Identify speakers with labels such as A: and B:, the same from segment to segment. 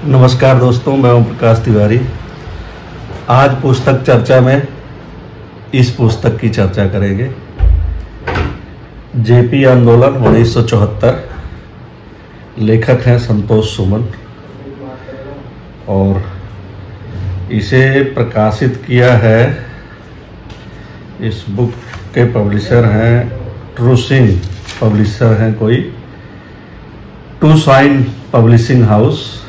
A: नमस्कार दोस्तों, मैं ओम प्रकाश तिवारी। आज पुस्तक चर्चा में इस पुस्तक की चर्चा करेंगे। जेपी आंदोलन 1974। लेखक हैं संतोष सुमन और इसे प्रकाशित किया है, इस बुक के पब्लिशर हैं ट्रूसिंग पब्लिशर हैं कोई, टू साइन पब्लिशिंग हाउस,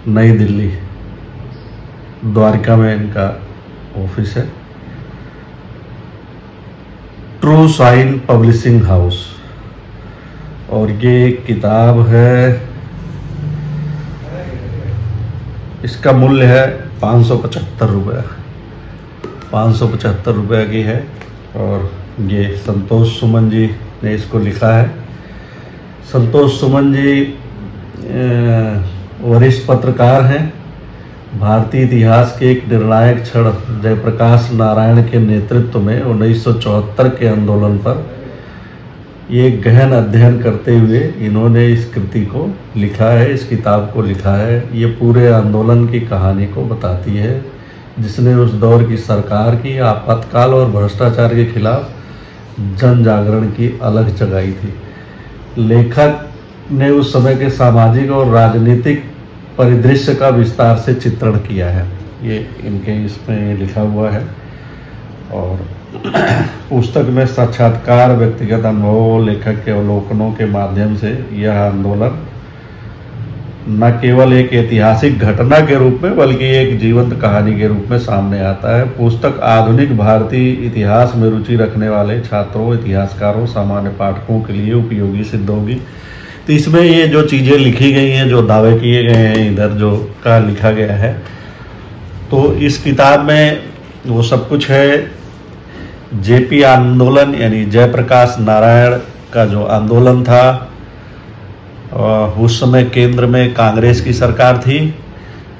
A: नई दिल्ली, द्वारका में इनका ऑफिस है। True Sign Publishing House. और ये एक किताब है, इसका मूल्य है 575 रुपये, 575 रुपये की है। और ये संतोष सुमन जी ने इसको लिखा है। संतोष सुमन जी वरिष्ठ पत्रकार हैं। भारतीय इतिहास के एक निर्णायक क्षण जयप्रकाश नारायण के नेतृत्व में 1974 के आंदोलन पर ये गहन अध्ययन करते हुए इन्होंने इस कृति को लिखा है, इस किताब को लिखा है। ये पूरे आंदोलन की कहानी को बताती है, जिसने उस दौर की सरकार की आपातकाल और भ्रष्टाचार के खिलाफ जन जागरण की अलग जगाई थी। लेखक ने उस समय के सामाजिक और राजनीतिक परिदृश्य का विस्तार से चित्रण किया है। ये इनके इसमें लिखा हुआ है। और पुस्तक में साक्षात्कार, व्यक्तिगत अनुभव, लेखक के अवलोकनों के माध्यम से यह आंदोलन न केवल एक ऐतिहासिक घटना के रूप में बल्कि एक जीवंत कहानी के रूप में सामने आता है। पुस्तक आधुनिक भारतीय इतिहास में रुचि रखने वाले छात्रों, इतिहासकारों, सामान्य पाठकों के लिए उपयोगी सिद्ध होगी। तो इसमें ये जो चीज़ें लिखी गई हैं, जो दावे किए गए हैं, इधर जो का लिखा गया है, तो इस किताब में वो सब कुछ है। जेपी आंदोलन यानी जयप्रकाश नारायण का जो आंदोलन था, उस समय केंद्र में कांग्रेस की सरकार थी,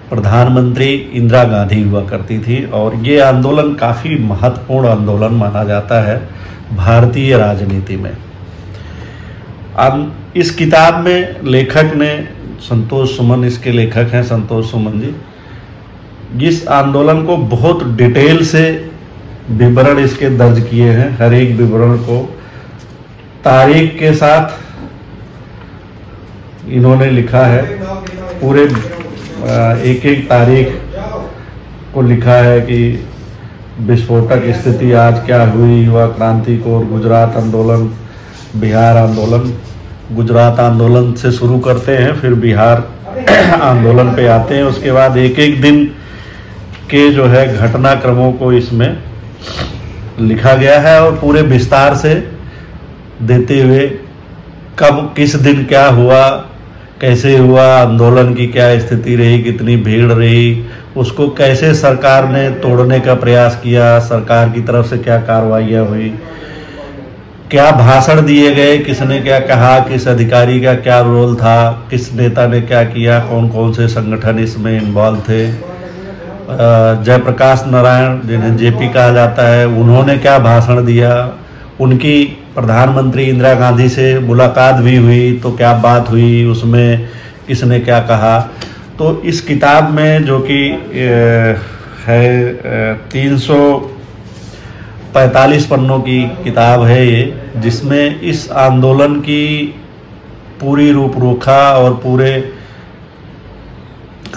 A: प्रधानमंत्री इंदिरा गांधी हुआ करती थी। और ये आंदोलन काफ़ी महत्वपूर्ण आंदोलन माना जाता है भारतीय राजनीति में। इस किताब में लेखक ने, संतोष सुमन इसके लेखक हैं, संतोष सुमन जी, इस आंदोलन को बहुत डिटेल से विवरण इसके दर्ज किए हैं। हर एक विवरण को तारीख के साथ इन्होंने लिखा है। पूरे एक एक तारीख को लिखा है कि विस्फोटक स्थिति आज क्या हुई, युवा क्रांति को, गुजरात आंदोलन, बिहार आंदोलन। गुजरात आंदोलन से शुरू करते हैं, फिर बिहार आंदोलन पे आते हैं। उसके बाद एक एक दिन के जो है घटनाक्रमों को इसमें लिखा गया है और पूरे विस्तार से देते हुए कब किस दिन क्या हुआ, कैसे हुआ, आंदोलन की क्या स्थिति रही, कितनी भीड़ रही, उसको कैसे सरकार ने तोड़ने का प्रयास किया, सरकार की तरफ से क्या कार्रवाइयाँ हुई, क्या भाषण दिए गए, किसने क्या कहा, किस अधिकारी का क्या रोल था, किस नेता ने क्या किया, कौन कौन से संगठन इसमें इन्वॉल्व थे, जयप्रकाश नारायण जिन्हें जेपी कहा जाता है, उन्होंने क्या भाषण दिया, उनकी प्रधानमंत्री इंदिरा गांधी से मुलाकात भी हुई तो क्या बात हुई, उसमें किसने क्या कहा। तो इस किताब में जो कि है 345 पन्नों की किताब है ये, जिसमें इस आंदोलन की पूरी रूपरेखा और पूरे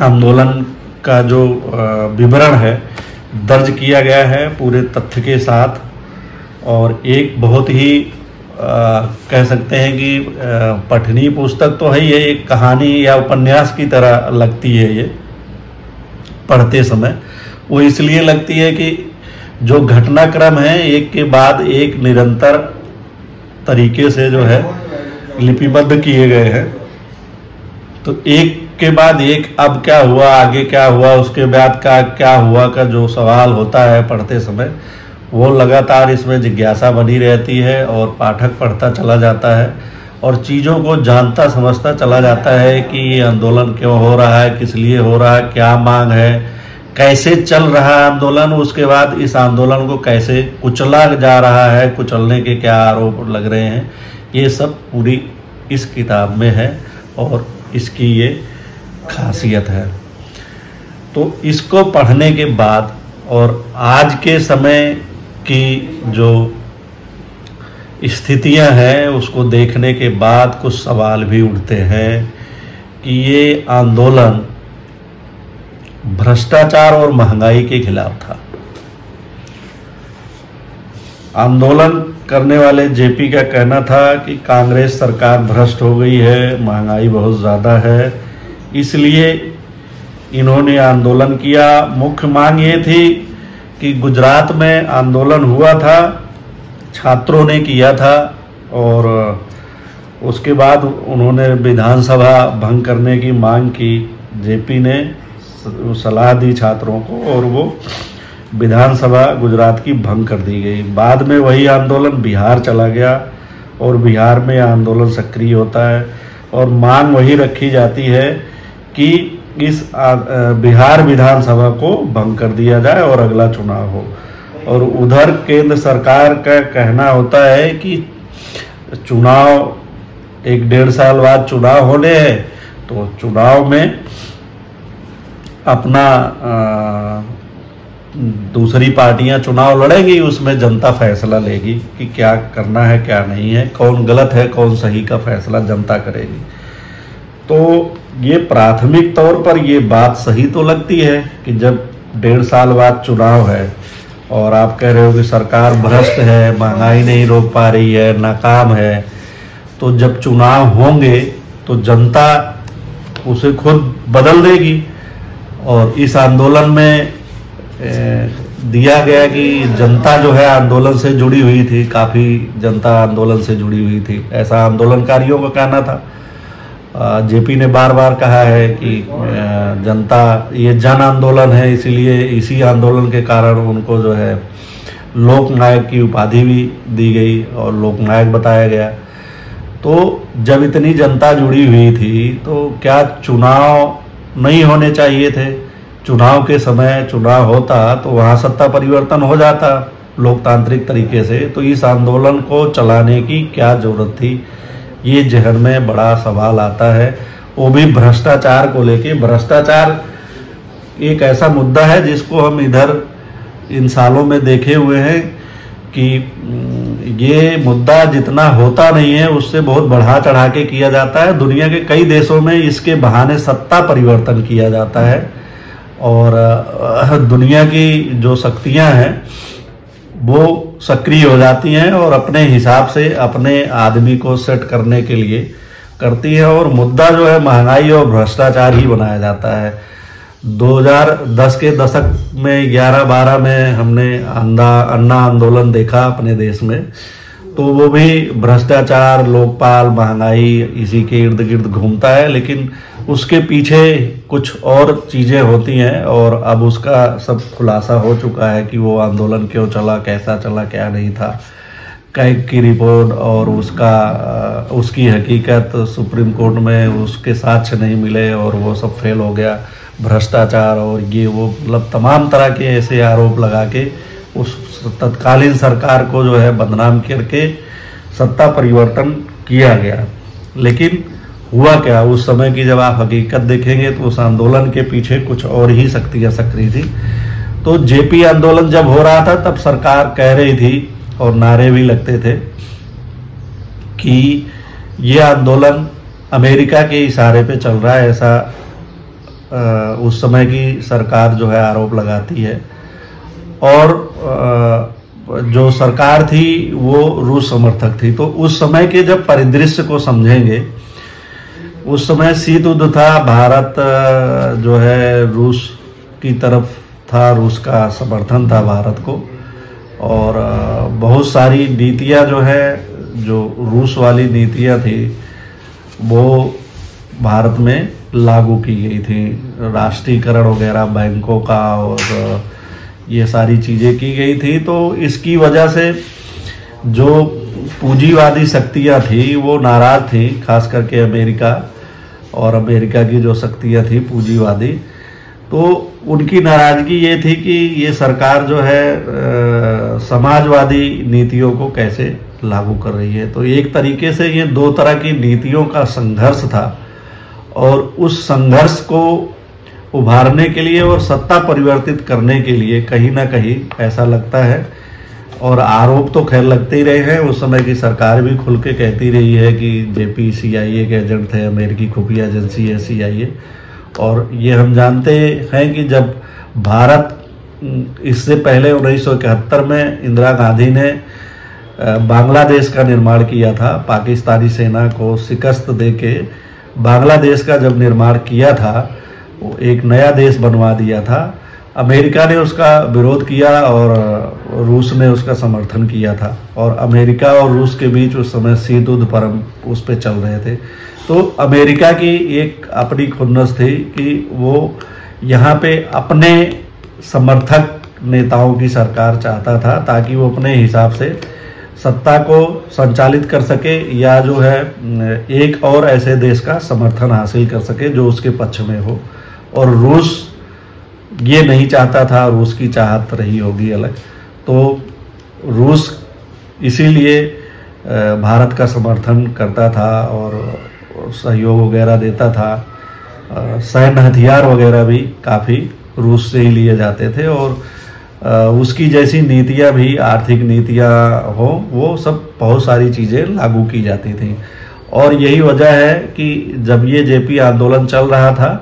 A: आंदोलन का जो विवरण है दर्ज किया गया है पूरे तथ्य के साथ। और एक बहुत ही कह सकते हैं कि पठनीय पुस्तक तो है ये, एक कहानी या उपन्यास की तरह लगती है ये पढ़ते समय। वो इसलिए लगती है कि जो घटनाक्रम है एक के बाद एक निरंतर तरीके से जो है लिपिबद्ध किए गए हैं। तो एक के बाद एक अब क्या हुआ, आगे क्या हुआ, उसके बाद का क्या हुआ का जो सवाल होता है पढ़ते समय, वो लगातार इसमें जिज्ञासा बनी रहती है और पाठक पढ़ता चला जाता है और चीज़ों को जानता समझता चला जाता है कि ये आंदोलन क्यों हो रहा है, किस लिए हो रहा है, क्या मांग है, कैसे चल रहा है आंदोलन, उसके बाद इस आंदोलन को कैसे कुचला जा रहा है, कुचलने के क्या आरोप लग रहे हैं, ये सब पूरी इस किताब में है। और इसकी ये खासियत है। तो इसको पढ़ने के बाद और आज के समय की जो स्थितियां हैं उसको देखने के बाद कुछ सवाल भी उठते हैं कि ये आंदोलन भ्रष्टाचार और महंगाई के खिलाफ था। आंदोलन करने वाले जेपी का कहना था कि कांग्रेस सरकार भ्रष्ट हो गई है, महंगाई बहुत ज़्यादा है, इसलिए इन्होंने आंदोलन किया। मुख्य मांग ये थी कि गुजरात में आंदोलन हुआ था, छात्रों ने किया था और उसके बाद उन्होंने विधानसभा भंग करने की मांग की। जेपी ने सलाह दी छात्रों को और वो विधानसभा गुजरात की भंग कर दी गई। बाद में वही आंदोलन बिहार चला गया और बिहार में आंदोलन सक्रिय होता है और मांग वही रखी जाती है कि इस बिहार विधानसभा को भंग कर दिया जाए और अगला चुनाव हो। और उधर केंद्र सरकार का कहना होता है कि चुनाव 1-1.5 साल बाद चुनाव होने हैं, तो चुनाव में अपना दूसरी पार्टियां चुनाव लड़ेगी, उसमें जनता फैसला लेगी कि क्या करना है क्या नहीं है, कौन गलत है कौन सही का फैसला जनता करेगी। तो ये प्राथमिक तौर पर ये बात सही तो लगती है कि जब 1.5 साल बाद चुनाव है और आप कह रहे हो कि सरकार भ्रष्ट है, महंगाई नहीं रोक पा रही है, नाकाम है, तो जब चुनाव होंगे तो जनता उसे खुद बदल देगी। और इस आंदोलन में दिया गया कि जनता जो है आंदोलन से जुड़ी हुई थी, काफ़ी जनता आंदोलन से जुड़ी हुई थी, ऐसा आंदोलनकारियों का कहना था। जेपी ने बार बार कहा है कि जनता ये जन आंदोलन है, इसीलिए इसी आंदोलन के कारण उनको जो है लोकनायक की उपाधि भी दी गई और लोकनायक बताया गया। तो जब इतनी जनता जुड़ी हुई थी तो क्या चुनाव नहीं होने चाहिए थे? चुनाव के समय चुनाव होता तो वहाँ सत्ता परिवर्तन हो जाता लोकतांत्रिक तरीके से। तो इस आंदोलन को चलाने की क्या जरूरत थी, ये जहन में बड़ा सवाल आता है, वो भी भ्रष्टाचार को लेके। भ्रष्टाचार एक ऐसा मुद्दा है जिसको हम इधर इन सालों में देखे हुए हैं कि ये मुद्दा जितना होता नहीं है उससे बहुत बढ़ा चढ़ा के किया जाता है। दुनिया के कई देशों में इसके बहाने सत्ता परिवर्तन किया जाता है और दुनिया की जो शक्तियां हैं वो सक्रिय हो जाती हैं और अपने हिसाब से अपने आदमी को सेट करने के लिए करती है और मुद्दा जो है महंगाई और भ्रष्टाचार ही बनाया जाता है। 2010 के दशक में 11-12 में हमने अन्ना आंदोलन देखा अपने देश में, तो वो भी भ्रष्टाचार, लोकपाल, महंगाई इसी के इर्द गिर्द घूमता है, लेकिन उसके पीछे कुछ और चीजें होती हैं और अब उसका सब खुलासा हो चुका है कि वो आंदोलन क्यों चला, कैसा चला, क्या नहीं था। कैग की रिपोर्ट और उसकी हकीकत सुप्रीम कोर्ट में उसके साक्ष्य नहीं मिले और वो सब फेल हो गया। भ्रष्टाचार और ये वो मतलब तमाम तरह के ऐसे आरोप लगा के उस तत्कालीन सरकार को जो है बदनाम करके सत्ता परिवर्तन किया गया। लेकिन हुआ क्या, उस समय की जब आप हकीकत देखेंगे तो उस आंदोलन के पीछे कुछ और ही शक्तियां सक्रिय थी। तो जेपी आंदोलन जब हो रहा था तब सरकार कह रही थी और नारे भी लगते थे कि ये आंदोलन अमेरिका के इशारे पे चल रहा है, ऐसा उस समय की सरकार जो है आरोप लगाती है। और जो सरकार थी वो रूस समर्थक थी। तो उस समय के जब परिदृश्य को समझेंगे, उस समय शीत युद्ध था, भारत जो है रूस की तरफ था, रूस का समर्थन था भारत को और बहुत सारी नीतियां जो है जो रूस वाली नीतियां थी वो भारत में लागू की गई थी, राष्ट्रीयकरण वगैरह बैंकों का और ये सारी चीजें की गई थी। तो इसकी वजह से जो पूंजीवादी शक्तियां थी वो नाराज थी, खास करके अमेरिका और अमेरिका की जो शक्तियां थी पूंजीवादी, तो उनकी नाराजगी ये थी कि ये सरकार जो है समाजवादी नीतियों को कैसे लागू कर रही है। तो एक तरीके से ये दो तरह की नीतियों का संघर्ष था और उस संघर्ष को उभारने के लिए और सत्ता परिवर्तित करने के लिए कहीं ना कहीं ऐसा लगता है, और आरोप तो खैर लगते ही रहे हैं। उस समय की सरकार भी खुल के कहती रही है कि जेपी CIA के एजेंट थे, अमेरिकी खुफिया एजेंसी है CIA। और ये हम जानते हैं कि जब भारत इससे पहले 1971 में इंदिरा गांधी ने बांग्लादेश का निर्माण किया था, पाकिस्तानी सेना को शिकस्त देके बांग्लादेश का जब निर्माण किया था, वो एक नया देश बनवा दिया था। अमेरिका ने उसका विरोध किया और रूस ने उसका समर्थन किया था, और अमेरिका और रूस के बीच उस समय शीत युद्ध परम उस पे चल रहे थे। तो अमेरिका की एक अपनी खुन्नस थी कि वो यहाँ पे अपने समर्थक नेताओं की सरकार चाहता था, ताकि वो अपने हिसाब से सत्ता को संचालित कर सके, या जो है एक और ऐसे देश का समर्थन हासिल कर सके जो उसके पक्ष में हो। और रूस ये नहीं चाहता था, रूस की चाहत रही होगी अलग। तो रूस इसीलिए भारत का समर्थन करता था और सहयोग वगैरह देता था। सैन्य हथियार वगैरह भी काफ़ी रूस से ही लिए जाते थे, और उसकी जैसी नीतियां भी, आर्थिक नीतियां हो, वो सब बहुत सारी चीज़ें लागू की जाती थी। और यही वजह है कि जब ये जेपी आंदोलन चल रहा था,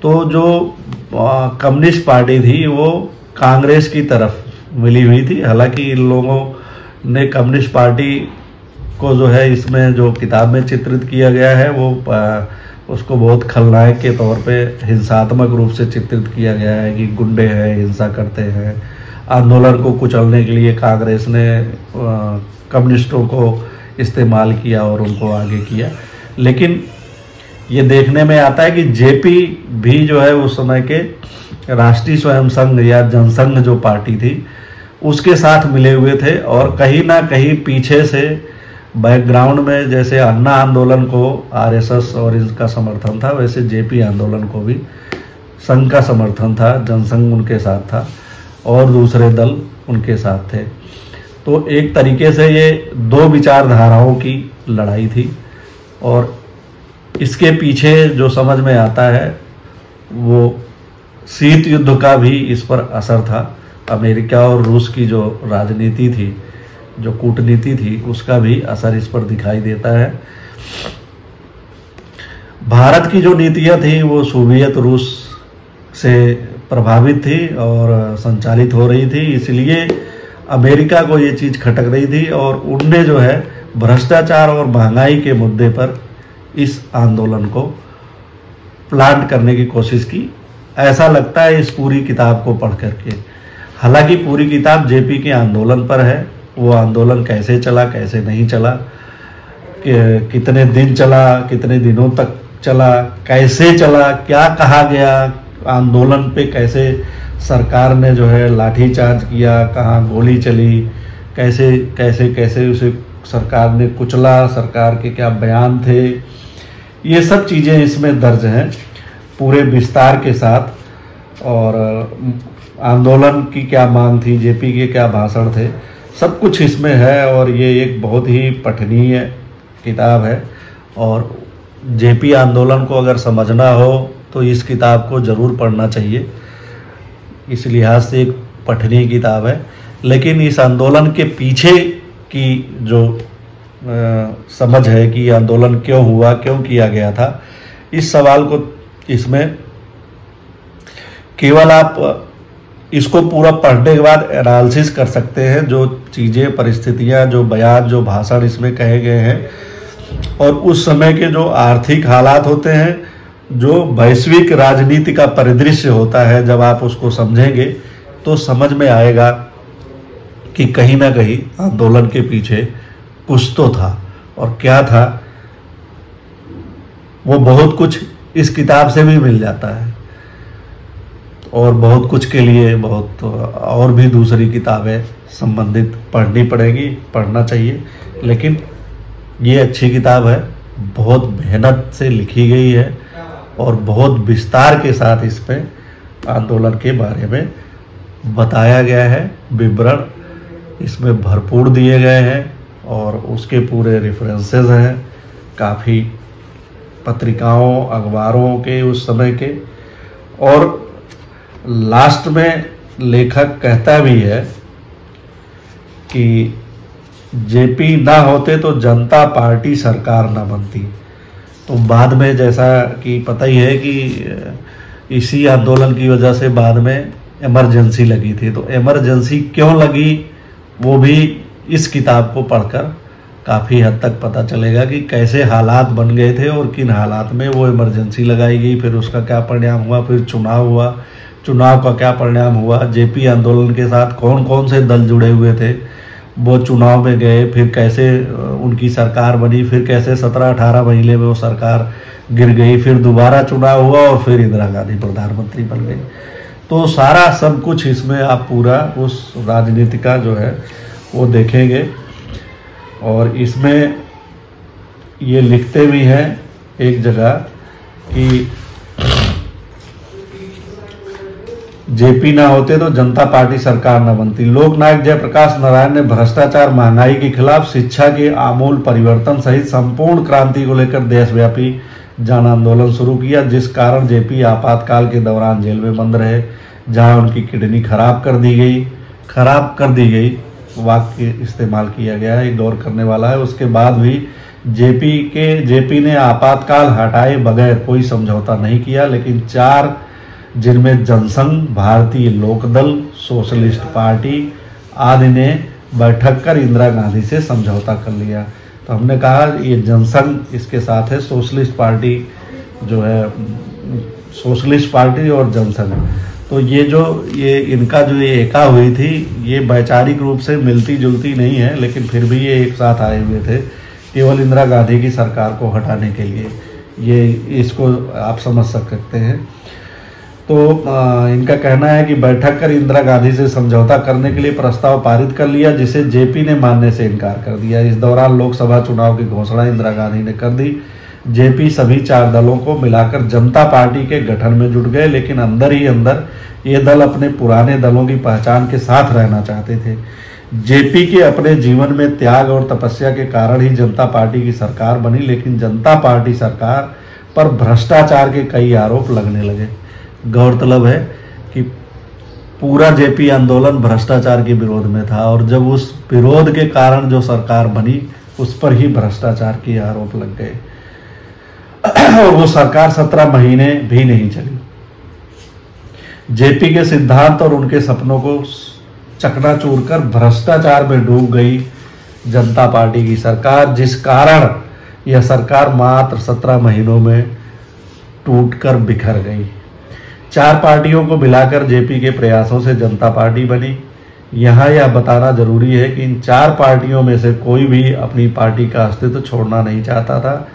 A: तो जो कम्युनिस्ट पार्टी थी वो कांग्रेस की तरफ मिली हुई थी। हालांकि इन लोगों ने कम्युनिस्ट पार्टी को जो है इसमें जो किताब में चित्रित किया गया है, वो उसको बहुत खलनायक के तौर पे हिंसात्मक रूप से चित्रित किया गया है कि गुंडे हैं, हिंसा करते हैं। आंदोलन को कुचलने के लिए कांग्रेस ने कम्युनिस्टों को इस्तेमाल किया और उनको आगे किया। लेकिन ये देखने में आता है कि जेपी भी जो है उस समय के राष्ट्रीय स्वयं संघ या जनसंघ जो पार्टी थी उसके साथ मिले हुए थे, और कहीं ना कहीं पीछे से बैकग्राउंड में जैसे अन्ना आंदोलन को आरएसएस और इसका समर्थन था, वैसे जेपी आंदोलन को भी संघ का समर्थन था, जनसंघ उनके साथ था और दूसरे दल उनके साथ थे। तो एक तरीके से ये दो विचारधाराओं की लड़ाई थी, और इसके पीछे जो समझ में आता है वो शीत युद्ध का भी इस पर असर था। अमेरिका और रूस की जो राजनीति थी, जो कूटनीति थी, उसका भी असर इस पर दिखाई देता है। भारत की जो नीतियां थी वो सोवियत रूस से प्रभावित थी और संचालित हो रही थी, इसलिए अमेरिका को ये चीज़ खटक रही थी, और उनने जो है भ्रष्टाचार और महंगाई के मुद्दे पर इस आंदोलन को प्लांट करने की कोशिश की। ऐसा लगता है इस पूरी किताब को पढ़ करके। हालांकि पूरी किताब जेपी के आंदोलन पर है, वो आंदोलन कैसे चला, कैसे नहीं चला, कितने दिन चला, कितने दिनों तक चला, कैसे चला, क्या कहा गया आंदोलन पे, कैसे सरकार ने जो है लाठीचार्ज किया, कहाँ गोली चली, कैसे कैसे कैसे उसे सरकार ने कुचला, सरकार के क्या बयान थे, ये सब चीज़ें इसमें दर्ज हैं पूरे विस्तार के साथ। और आंदोलन की क्या मांग थी, जेपी के क्या भाषण थे, सब कुछ इसमें है, और ये एक बहुत ही पठनीय किताब है। और जेपी आंदोलन को अगर समझना हो तो इस किताब को ज़रूर पढ़ना चाहिए। इस लिहाज से एक पठनीय किताब है। लेकिन इस आंदोलन के पीछे की जो समझ है कि आंदोलन क्यों हुआ, क्यों किया गया था, इस सवाल को इसमें केवल आप इसको पूरा पढ़ने के बाद एनालिसिस कर सकते हैं, जो चीज़ें, परिस्थितियां, जो बयान, जो भाषण इसमें कहे गए हैं, और उस समय के जो आर्थिक हालात होते हैं, जो वैश्विक राजनीति का परिदृश्य होता है, जब आप उसको समझेंगे तो समझ में आएगा कि कहीं ना कहीं आंदोलन के पीछे कुछ तो था, और क्या था वो बहुत कुछ इस किताब से भी मिल जाता है। और बहुत कुछ के लिए बहुत और भी दूसरी किताबें संबंधित पढ़नी पड़ेगी, पढ़ना चाहिए। लेकिन ये अच्छी किताब है, बहुत मेहनत से लिखी गई है, और बहुत विस्तार के साथ इसमें आंदोलन के बारे में बताया गया है। विवरण इसमें भरपूर दिए गए हैं, और उसके पूरे रेफरेंसेस हैं, काफ़ी पत्रिकाओं अखबारों के उस समय के, और लास्ट में लेखक कहता भी है कि जेपी ना होते तो जनता पार्टी सरकार ना बनती। तो बाद में जैसा कि पता ही है कि इसी आंदोलन की वजह से बाद में इमरजेंसी लगी थी। तो इमरजेंसी क्यों लगी वो भी इस किताब को पढ़कर काफ़ी हद तक पता चलेगा कि कैसे हालात बन गए थे और किन हालात में वो इमरजेंसी लगाई गई, फिर उसका क्या परिणाम हुआ, फिर चुनाव हुआ, चुनाव का क्या परिणाम हुआ, जेपी आंदोलन के साथ कौन कौन से दल जुड़े हुए थे, वो चुनाव में गए, फिर कैसे उनकी सरकार बनी, फिर कैसे 17-18 महीने में वो सरकार गिर गई, फिर दोबारा चुनाव हुआ और फिर इंदिरा गांधी प्रधानमंत्री बन गई। तो सारा सब कुछ इसमें आप पूरा उस राजनीति का जो है वो देखेंगे। और इसमें ये लिखते भी हैं एक जगह कि जेपी ना होते तो जनता पार्टी सरकार न बनती। लोकनायक जयप्रकाश नारायण ने भ्रष्टाचार, महंगाई के खिलाफ, शिक्षा के आमूल परिवर्तन सहित संपूर्ण क्रांति को लेकर देशव्यापी जन आंदोलन शुरू किया, जिस कारण जेपी आपातकाल के दौरान जेल में बंद रहे, जहां उनकी किडनी खराब कर दी गई वाक्य इस्तेमाल किया गया है, गौर करने वाला है। उसके बाद भी जेपी ने आपातकाल हटाए बगैर कोई समझौता नहीं किया, लेकिन 4 जिनमें जनसंघ, भारतीय लोकदल, सोशलिस्ट पार्टी आदि ने बैठक कर इंदिरा गांधी से समझौता कर लिया। तो हमने कहा ये जनसंघ इसके साथ है, सोशलिस्ट पार्टी जो है, सोशलिस्ट पार्टी और जनसंघ। तो ये इनका जो ये एका हुई थी, ये वैचारिक रूप से मिलती जुलती नहीं है, लेकिन फिर भी ये एक साथ आए हुए थे केवल इंदिरा गांधी की सरकार को हटाने के लिए। ये इसको आप समझ सकते हैं। तो इनका कहना है कि बैठक कर इंदिरा गांधी से समझौता करने के लिए प्रस्ताव पारित कर लिया, जिसे जेपी ने मानने से इनकार कर दिया। इस दौरान लोकसभा चुनाव की घोषणा इंदिरा गांधी ने कर दी। जेपी सभी 4 दलों को मिलाकर जनता पार्टी के गठन में जुट गए, लेकिन अंदर ही अंदर ये दल अपने पुराने दलों की पहचान के साथ रहना चाहते थे। जेपी के अपने जीवन में त्याग और तपस्या के कारण ही जनता पार्टी की सरकार बनी, लेकिन जनता पार्टी सरकार पर भ्रष्टाचार के कई आरोप लगने लगे। गौरतलब है कि पूरा जेपी आंदोलन भ्रष्टाचार के विरोध में था, और जब उस विरोध के कारण जो सरकार बनी उस पर ही भ्रष्टाचार के आरोप लग गए और वो सरकार 17 महीने भी नहीं चली। जेपी के सिद्धांत और उनके सपनों को चकनाचूर कर भ्रष्टाचार में डूब गई जनता पार्टी की सरकार, जिस कारण यह सरकार मात्र 17 महीनों में टूटकर बिखर गई। 4 पार्टियों को मिलाकर जेपी के प्रयासों से जनता पार्टी बनी। यहाँ यह बताना जरूरी है कि इन 4 पार्टियों में से कोई भी अपनी पार्टी का अस्तित्व छोड़ना नहीं चाहता था,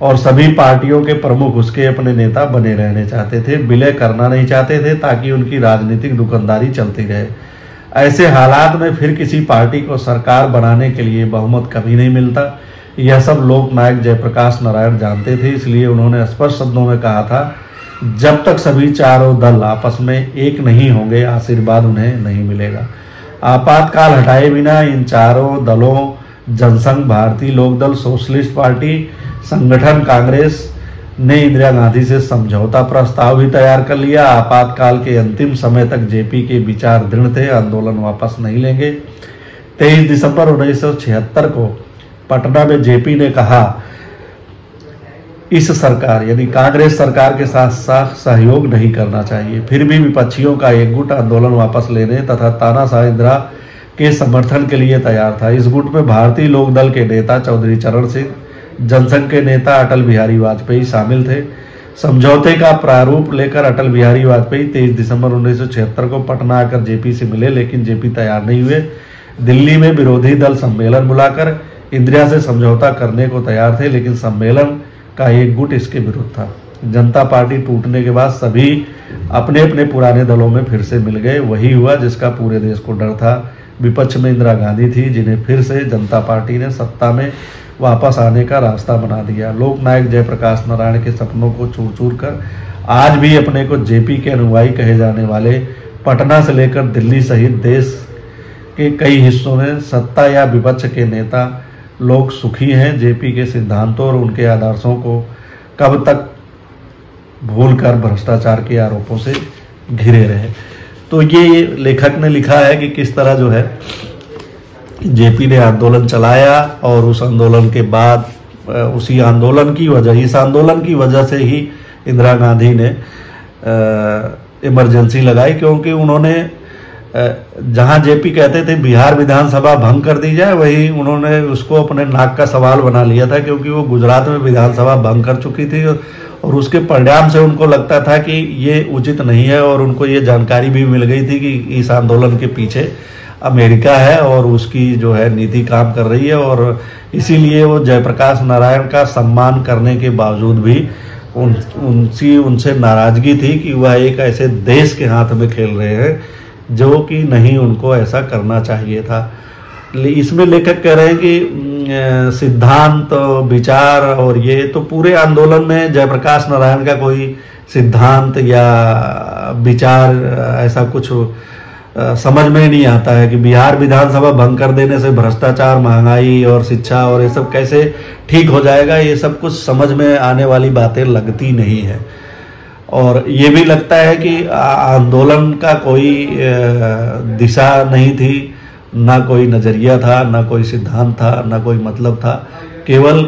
A: और सभी पार्टियों के प्रमुख उसके अपने नेता बने रहने चाहते थे, विलय करना नहीं चाहते थे, ताकि उनकी राजनीतिक दुकानदारी चलती रहे। ऐसे हालात में फिर किसी पार्टी को सरकार बनाने के लिए बहुमत कभी नहीं मिलता। यह सब लोकनायक जयप्रकाश नारायण जानते थे, इसलिए उन्होंने स्पष्ट शब्दों में कहा था, जब तक सभी 4 दल आपस में एक नहीं होंगे, आशीर्वाद उन्हें नहीं मिलेगा। आपातकाल हटाए बिना इन 4 दलों, जनसंघ, भारतीय लोकदल, सोशलिस्ट पार्टी संगठन, कांग्रेस ने इंदिरा गांधी से समझौता प्रस्ताव भी तैयार कर लिया। आपातकाल के अंतिम समय तक जेपी के विचार दृढ़ थे, आंदोलन वापस नहीं लेंगे। 23 दिसंबर 1976 को पटना में जेपी ने कहा, इस सरकार यानी कांग्रेस सरकार के साथ साथ सहयोग नहीं करना चाहिए। फिर भी विपक्षियों का एक गुट आंदोलन वापस लेने तथा तानाशाह इंदिरा के समर्थन के लिए तैयार था। इस गुट में भारतीय लोकदल के नेता चौधरी चरण सिंह, जनसंघ के नेता अटल बिहारी वाजपेयी शामिल थे। समझौते का प्रारूप लेकर अटल बिहारी वाजपेयी 23 दिसंबर 1976 को पटना आकर जेपी से मिले, लेकिन जेपी तैयार नहीं हुए। दिल्ली में विरोधी दल सम्मेलन बुलाकर इंदिरा से समझौता करने को तैयार थे, लेकिन सम्मेलन का एक गुट इसके विरुद्ध था। जनता पार्टी टूटने के बाद सभी अपने अपने पुराने दलों में फिर से मिल गए। वही हुआ जिसका पूरे देश को डर था। विपक्ष में इंदिरा गांधी थी, जिन्हें फिर से जनता पार्टी ने सत्ता में वापस आने का रास्ता बना दिया। लोकनायक जयप्रकाश नारायण के सपनों को चूर चूर कर आज भी अपने को जेपी के अनुयायी कहे जाने वाले पटना से लेकर दिल्ली सहित देश के कई हिस्सों में सत्ता या विपक्ष के नेता लोग सुखी हैं। जेपी के सिद्धांतों और उनके आदर्शों को कब तक भूलकर भ्रष्टाचार के आरोपों से घिरे रहे। तो ये लेखक ने लिखा है कि किस तरह जो है जेपी ने आंदोलन चलाया और उस आंदोलन के बाद इस आंदोलन की वजह से ही इंदिरा गांधी ने इमरजेंसी लगाई, क्योंकि उन्होंने जहां जेपी कहते थे बिहार विधानसभा भंग कर दी जाए, वही उन्होंने उसको अपने नाक का सवाल बना लिया था, क्योंकि वो गुजरात में विधानसभा भंग कर चुकी थी और उसके परिणाम से उनको लगता था कि ये उचित नहीं है। और उनको ये जानकारी भी मिल गई थी कि इस आंदोलन के पीछे अमेरिका है और उसकी जो है नीति काम कर रही है, और इसीलिए वो जयप्रकाश नारायण का सम्मान करने के बावजूद भी उनसे नाराजगी थी कि वह एक ऐसे देश के हाथ में खेल रहे हैं जो कि नहीं उनको ऐसा करना चाहिए था। इसमें लेखक कह रहे हैं कि सिद्धांत विचार और ये तो पूरे आंदोलन में जयप्रकाश नारायण का कोई सिद्धांत या विचार ऐसा कुछ समझ में नहीं आता है कि बिहार विधानसभा भंग कर देने से भ्रष्टाचार, महंगाई और शिक्षा और ये सब कैसे ठीक हो जाएगा। ये सब कुछ समझ में आने वाली बातें लगती नहीं है। और ये भी लगता है कि आंदोलन का कोई दिशा नहीं थी, ना कोई नजरिया था, ना कोई सिद्धांत था, ना कोई मतलब था। केवल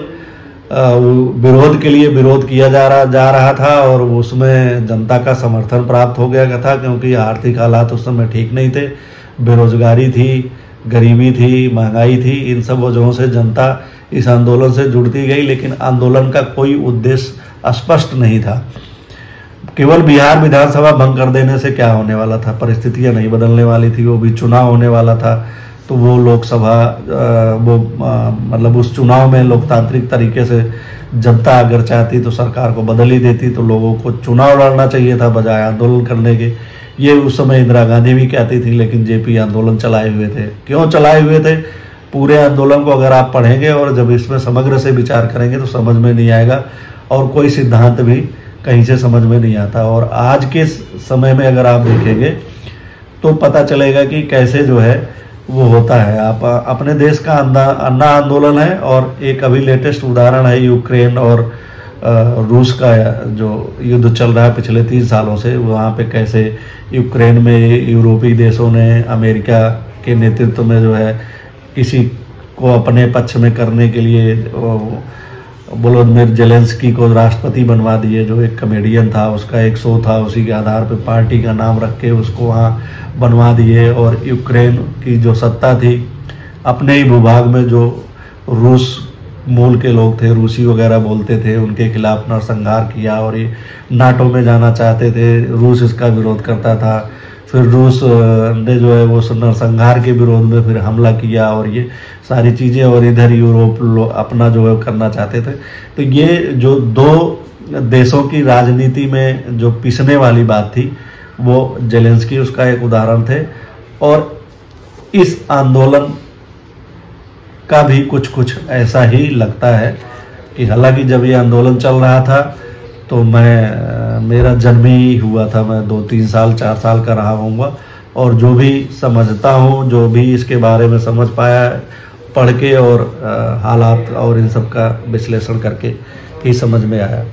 A: विरोध के लिए विरोध किया जा रहा था और उसमें जनता का समर्थन प्राप्त हो गया था, क्योंकि आर्थिक हालात उस समय ठीक नहीं थे, बेरोजगारी थी, गरीबी थी, महंगाई थी। इन सब वजहों से जनता इस आंदोलन से जुड़ती गई, लेकिन आंदोलन का कोई उद्देश्य स्पष्ट नहीं था। केवल बिहार विधानसभा भंग कर देने से क्या होने वाला था, परिस्थितियां नहीं बदलने वाली थी, वो भी चुनाव होने वाला था। तो वो लोकसभा मतलब उस चुनाव में लोकतांत्रिक तरीके से जनता अगर चाहती तो सरकार को बदल ही देती, तो लोगों को चुनाव लड़ना चाहिए था बजाय आंदोलन करने के। ये उस समय इंदिरा गांधी भी कहती थी, लेकिन जेपी आंदोलन चलाए हुए थे। क्यों चलाए हुए थे? पूरे आंदोलन को अगर आप पढ़ेंगे और जब इसमें समग्र से विचार करेंगे तो समझ में नहीं आएगा, और कोई सिद्धांत भी कहीं से समझ में नहीं आता। और आज के समय में अगर आप देखेंगे तो पता चलेगा कि कैसे जो है वो होता है। आप अपने देश का अन्ना आंदोलन है, और एक अभी लेटेस्ट उदाहरण है यूक्रेन और रूस का जो युद्ध चल रहा है पिछले 3 सालों से। वहाँ पे कैसे यूक्रेन में यूरोपीय देशों ने अमेरिका के नेतृत्व में जो है किसी को अपने पक्ष में करने के लिए वोलोदिमीर जेलेंस्की को राष्ट्रपति बनवा दिए, जो एक कॉमेडियन था, उसका एक शो था, उसी के आधार पर पार्टी का नाम रख के उसको वहाँ बनवा दिए। और यूक्रेन की जो सत्ता थी, अपने ही भूभाग में जो रूस मूल के लोग थे, रूसी वगैरह बोलते थे, उनके खिलाफ नरसंहार किया। और ये नाटो में जाना चाहते थे, रूस इसका विरोध करता था। फिर रूस ने जो है वो नरसंहार के विरोध में फिर हमला किया, और ये सारी चीज़ें। और इधर यूरोप अपना जो है करना चाहते थे। तो ये जो 2 देशों की राजनीति में जो पिसने वाली बात थी, वो जेलेंस्की उसका एक उदाहरण थे। और इस आंदोलन का भी कुछ ऐसा ही लगता है कि हालांकि जब ये आंदोलन चल रहा था तो मेरा जन्म ही हुआ था, मैं 2-3 साल 4 साल का रहा होऊंगा। और जो भी समझता हूँ, जो भी इसके बारे में समझ पाया पढ़ के और हालात और इन सब का विश्लेषण करके ही समझ में आया।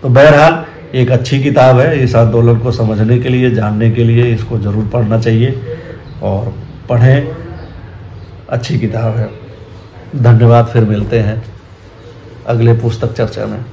A: तो बहरहाल एक अच्छी किताब है, इस आंदोलन को समझने के लिए, जानने के लिए इसको ज़रूर पढ़ना चाहिए, और पढ़ें, अच्छी किताब है। धन्यवाद। फिर मिलते हैं अगले पुस्तक चर्चा में।